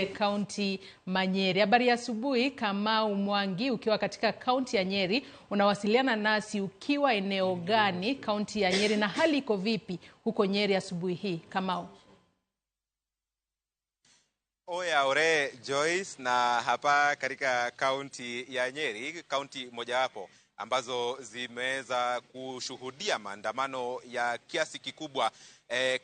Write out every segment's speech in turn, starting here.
Kaunti Manyeri. Habari ya asubuhi, Kamau Mwangi ukiwa katika kaunti ya Nyeri, unawasiliana nasi ukiwa eneo gani kaunti ya Nyeri na hali iko vipi huko Nyeri asubuhi hii? Kamau. Oya ore Joyce, na hapa katika kaunti ya Nyeri, kaunti mojawapo ambazo zimeweza kushuhudia maandamano ya kiasi kikubwa,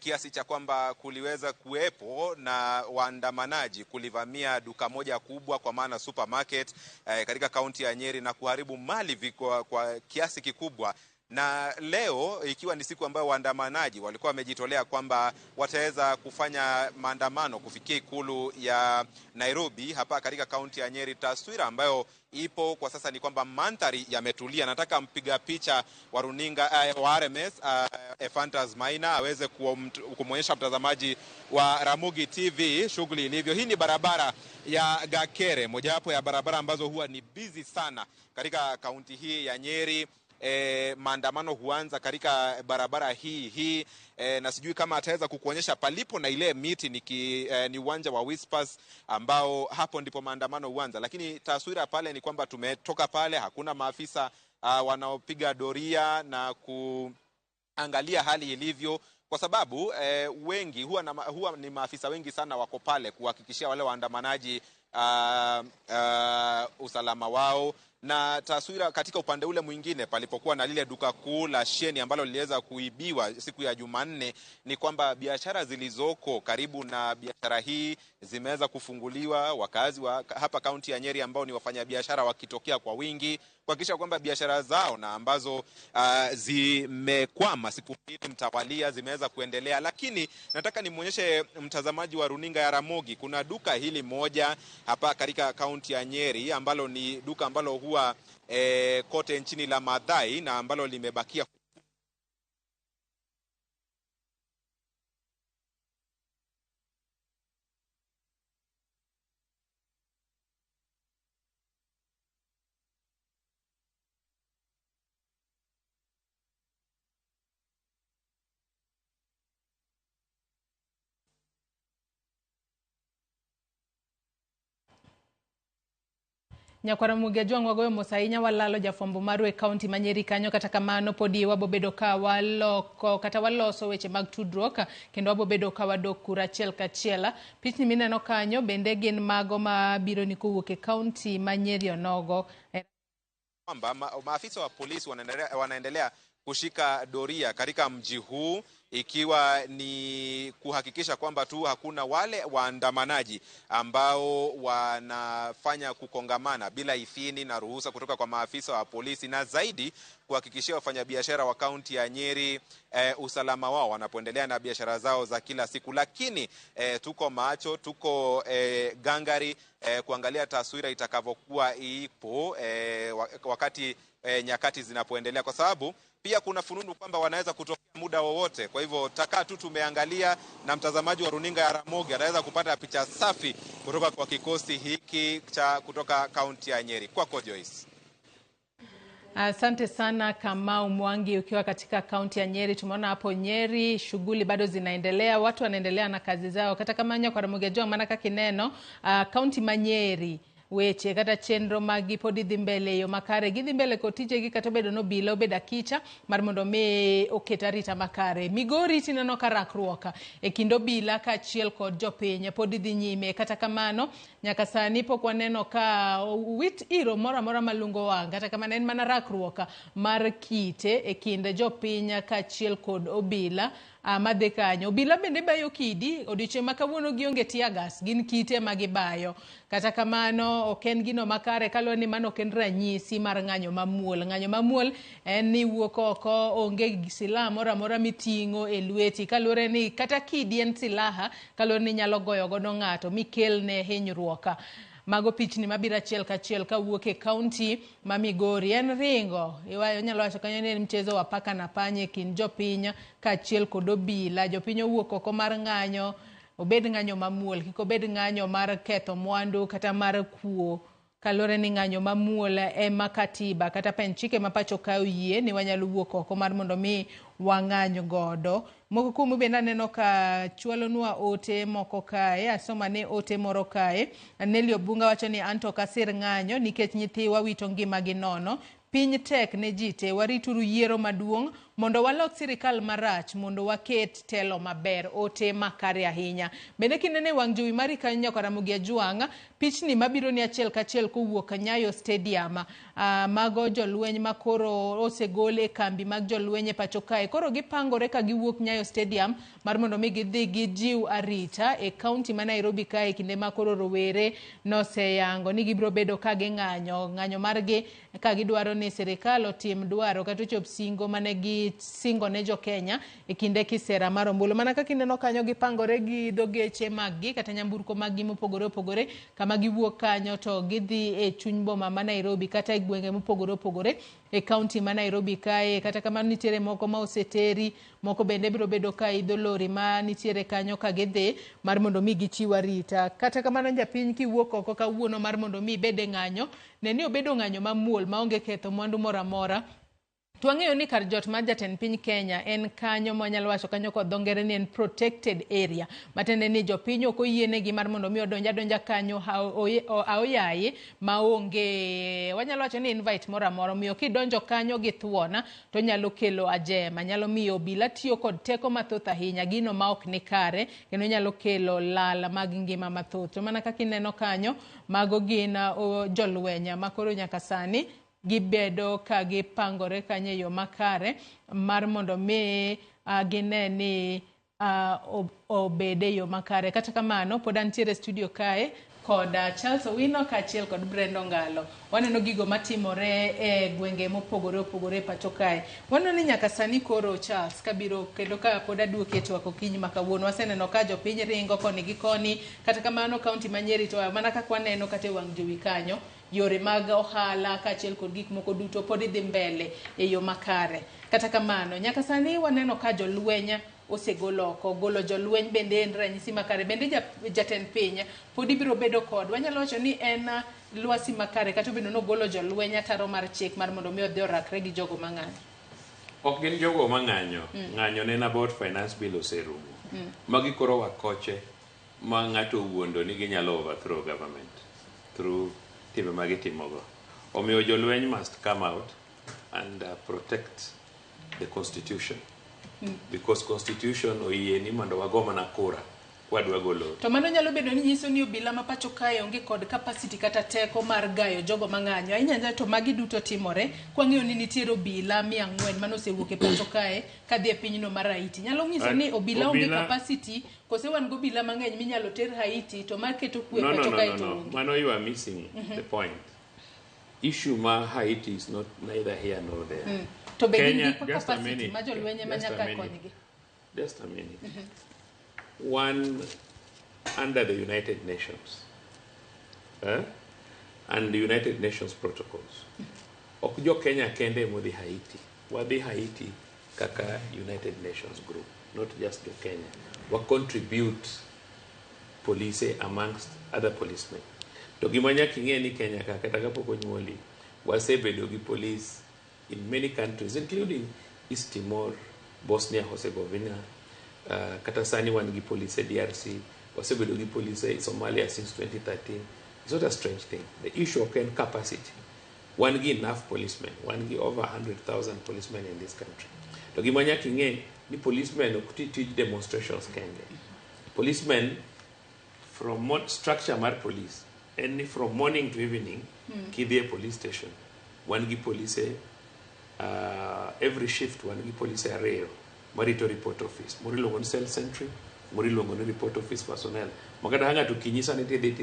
kiasi cha kwamba kuliweza kuwepo na waandamanaji kulivamia duka moja kubwa kwa maana supermarket katika kaunti ya Nyeri na kuharibu mali kwa kiasi kikubwa. Na leo ikiwa ni siku ambayo waandamanaji walikuwa wamejitolea kwamba wataweza kufanya maandamano kufikia ikulu ya Nairobi hapa katika kaunti ya Nyeri, taswira ambayo ipo kwa sasa ni kwamba mandhari yametulia. Nataka mpiga picha wa runinga wa RMS Ephantus Maina aweze kumwonyesha mtazamaji wa Ramogi TV shughuli ilivyo. Hii ni barabara ya Gakere, mojawapo ya barabara ambazo huwa ni busy sana katika kaunti hii ya Nyeri. Maandamano huanza katika barabara hii na sijui kama ataweza kukuonyesha palipo na ile miti ni uwanja wa Whispers ambao hapo ndipo maandamano huanza, lakini taswira pale ni kwamba tumetoka pale, hakuna maafisa wanaopiga doria na kuangalia hali ilivyo, kwa sababu wengi huwa ni maafisa wengi sana wako pale kuhakikishia wale waandamanaji usalama wao. Na taswira katika upande ule mwingine palipokuwa na lile duka kuu la Sheni ambalo liliweza kuibiwa siku ya Jumanne ni kwamba biashara zilizoko karibu na biashara hii zimeweza kufunguliwa. Wakazi wa hapa kaunti ya Nyeri ambao ni wafanyabiashara wakitokea kwa wingi kuhakikisha kwamba biashara zao na ambazo zimekwama siku mbili mtawalia zimeweza kuendelea. Lakini nataka nimuonyeshe mtazamaji wa runinga ya Ramogi, kuna duka hili moja hapa katika kaunti ya Nyeri ambalo ni duka ambalo huwa kote nchini la Madhai na ambalo limebakia. Nyakwara Mugejo ngwagoyo mosainya walalo jafombo marwe kaunti Manyeri kanyo, kata kamano podi wabobedo ka waloko kata waloso weche mag tudruok kendo wabobedo ka wadok kura achiel kachiel. Pichni mineno kanyo bende gin mago mabiro ni kowuok e kaunti Manyeri onogo. Kwamba maafisa wa polisi wanaendelea kushika doria katika mji huu, ikiwa ni kuhakikisha kwamba tu hakuna wale waandamanaji ambao wanafanya kukongamana bila idhini na ruhusa kutoka kwa maafisa wa polisi, na zaidi kuhakikishia wafanyabiashara wa kaunti ya Nyeri usalama wao wanapoendelea na biashara zao za kila siku. Lakini tuko macho, tuko gangari kuangalia taswira itakavyokuwa ipo wakati nyakati zinapoendelea, kwa sababu pia kuna fununu kwamba wanaweza kutokea muda wowote. Kwa hivyo takaa tu tumeangalia, na mtazamaji wa runinga ya Ramogi anaweza kupata picha safi kutoka kwa kikosi hiki cha kutoka kaunti ya Nyeri. Kwako Joyce. Asante sana Kamau Mwangi ukiwa katika kaunti ya Nyeri. Tumeona hapo Nyeri shughuli bado zinaendelea, watu wanaendelea na kazi zao. Kata kama Nyakwara Mugejo manaka kineno kaunti Manyeri weche kata chenro magi podi dhi mbele yo makare gidhi mbele kotije gi kata bedo no bila obeda kicha mar mondo me oketa rita makare. Migori tineno ka rakruoka e kindo bila ka achiel kod jopiny podi dhi nyime, kata kamano nyaka sani pok waneno ka wit iro mora malungo wang, kata kamano en mana rakruoka mar kite e kind jopiny ka achiel kod obila madhe kanyo. Obila bende bayo kidi odiochieng' ma kawuono gionge tiagas, gin kite magibayo. Kata kamano ok en gino makare kaluwore ni mano ok en ranyisi mar ng'anyo mamuol. Ng'anyo mamuol en ni wuok oko, onge silaha moro amora miting'o e lweti, kaluwore ni kata kidi en silaha kaluwore ni nyalo goyo godo ng'ato mikelne hinyruok. Mago pichni mabiro achiel kachiel kawuok e kaunti ma Migori. En ringo nyalo wacho kanyo ni mchezo wa paka na panya kin jopiny ka achiel kod obila. Jopiny owuok oko mar ng'anyo, obed ng'anyo mamuol, kik obed ng'anyo mar ketho mwandu kata mar kuo kalore ni ng'anyo mamuol ema katiba kata pen chike ma pacho ka oyie ni wanyalo wuok oko mar mondo mi wang'anyo godo. Moko kuomu bende aneno ka chwalonwa ote moko kae, asoma ne ote moro kae. Nelly Obunga wacho ni anto kasir ng'anyo nikech nyithiwa wito ngimagi nono. Piny tek ne ji te, warituru yiero maduong' mondo walok sirikal marach mondo waket telo maber. Ote makare ahinya. Bende kinene wang' jowi mari kanyo Karamogi Ajwang', pichni mabiro ni achiel kachiel kowuok Nyayo Stadium. Mago jolweny makoro osegol e kambi mag jolweny e pacho kae. Koro gipangore ka giwuok Nyayo Stadium mar mondo mi gidhi gijiw arita e kaunti ma Nairobi kae, kinde ma koro rowere noseyango ni gibiro bedo ka ng'anyo margi ka gidwaro ni sirikal otim dwaro kata ochop singo mane gisingo ne jo Kenya e kinde kisera mar ombulu. Mana kaka ineno kanyo gipangore gi dhogeche maggi kata nyamburko maggi mopogore opogore, kama giwuok kanyo to gidhi e chuny boma ma Nairobi kata e gwenge mopogore opogore e kaunti ma Nairobi kae. Kata kamano nitiere moko ma oseteri, moko bende biro bedo ka idho lori ma nitiere kanyo ka gidhi mar mondo mi gichiw arita. Kata kamano japiny kiwuok oko kawuono mar mondo mi bede ng'anyo, neni obedo ng'anyo mamuol maonge ketho mwandu moro amora. Twang'eyo ni kar jot mar jatend piny Kenya en kanyo mwanyalo wacho kanyo kod dho ngere ni en protected area. Matende ni jopiny ok oyienegi mar mondo mi odonja kanyo aoyaye maonge, wanyalo wacho ni invite moro amora. Omiyo kidonjo kanyo gi thuona to nyalo kelo ajema, nyalo miyo obila tiyo kod teko mathoth ahinya, gino ma ok ni kare, kendo nyalo kelo lal mag ngima mathoth. To mana kaka ineno kanyo, mago gin jolweny makoro nyaka sani gibedo ka gipangore kanyo e yo makare mar mondo mi gine ni obede yo makare. Kata kamano pod antiere studio kae kod Charles Owino kaachiel kod Brenda Ngalo. Waneno gigo matimore e gwenge mopogore opogore pacho kae. Waneno ni nyaka sani koro Charles kabiro kendo ka pod aduoke twak okinyi ma kawuono, waseneno ka jopiny ringo koni gi koni. Kata kamano kaunti ma Nyeri to mana kaka waneno kata e wang' jowi kanyo, yore mag ohala kaachiel kod gik moko duto pod dhi mbele e yo makare. Kata kamano nyaka sani waneno ka jolweny osegolo oko, golo jolweny bende en ranyisi makare. Bende jatend piny pod ibiro bedo kod, wanyalo wacho ni en lwasi makare kata obedo no golo jolweny ataro mar chik mar mondo mi odhi orakre gi jogo mang'anyo. Ok gin jogo mang'anyo, ng'anyo ne about finance bill oserumo. Magi koro wakoche ma ng'ato wuondo ni ginyalo overthrow government through timbe magitimogo. Omiyo jolweny must come out and protect the constitution. Because constitution oyie ni mondo wago mana kura kwadwa golo. To mano nyalo bedo ni nyiso ni obila ma pacho kae onge kod capacity kata teko mar gayo jogo mang'anyo. Inyanja to magi duto timore kwang'eyo ni nitiere obila 400 mano osewuok e pacho kae kadhi e pinyno mar Haiti. Nyalo nyiso ni obila onge capacity, kose wan go obila mang'eny minyalo ter Haiti to maketo kwe pacho kae to. No. Mano you are missing the point. Issue ma Haiti is not neither here nor there. To Kenya, just a minute. Just a minute. One, under the United Nations and the United Nations protocols. Okjo Kenya kende modi Haiti. Wadi Haiti kaka United Nations group, not just the Kenya. We contribute police amongst other policemen. To gimanya king'e ni Kenya kaka takapoko nyuoli, wasebedo gi police in many countries, including East Timor, Bosnia Herzegovina, kata sani wan gi police DRC, wasebedo gi police Somalia since 2013. It's not a strange thing. The issue of capacity. One gi enough policemen, one gi over 100,000 policemen in this country. To gimanya king'e ni policemen ok teach demonstrations kende. Policemen from structure mar police, and from morning to evening, kidhi police station. One gi police every shift, one gi police ariyo marito report office. Mori longo ni cell sentry, mori longo ni report office personnel. Magada hanga tukinyisa ni tede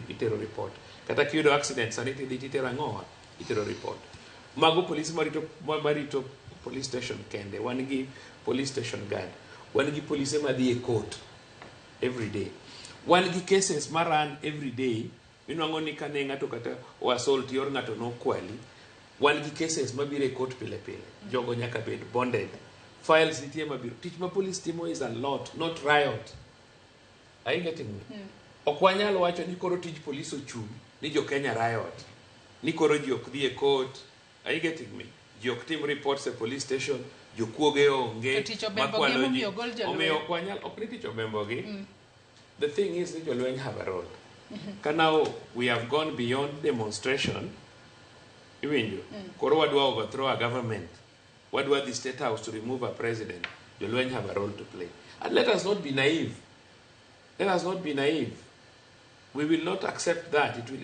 itero report. Kata kiyudo accident sani tede itero ang'owa, itero report. Mago police marito police station kende. One gi police station guard. One gi police madhi e court every day. One gi cases maran every day. Inuango ni kane ng'ato kata o assault yor ng'ato no kwali. One gi cases mabire court pile pile. Jogo nyaka bed bonded. Files nitie mabiro. Tich ma police timo is a lot, not riot. Are you getting me? Okwanyalo wacho ni koro tij police ochung ni jo Kenya riot. ni koro ji ok dhi e court. Are you getting me? Ji ok tim reports e police station, jokuoge onge, makwalo ji. Omiyo ok ni tich obembogi. The thing is, the jolweny have a role. Now we have gone beyond demonstration. Koro wadwa overthrow a government. Wadwa the State House to remove a president. Jolweny have a role to play. And let us not be naive. Let us not be naive. We will not accept that. It will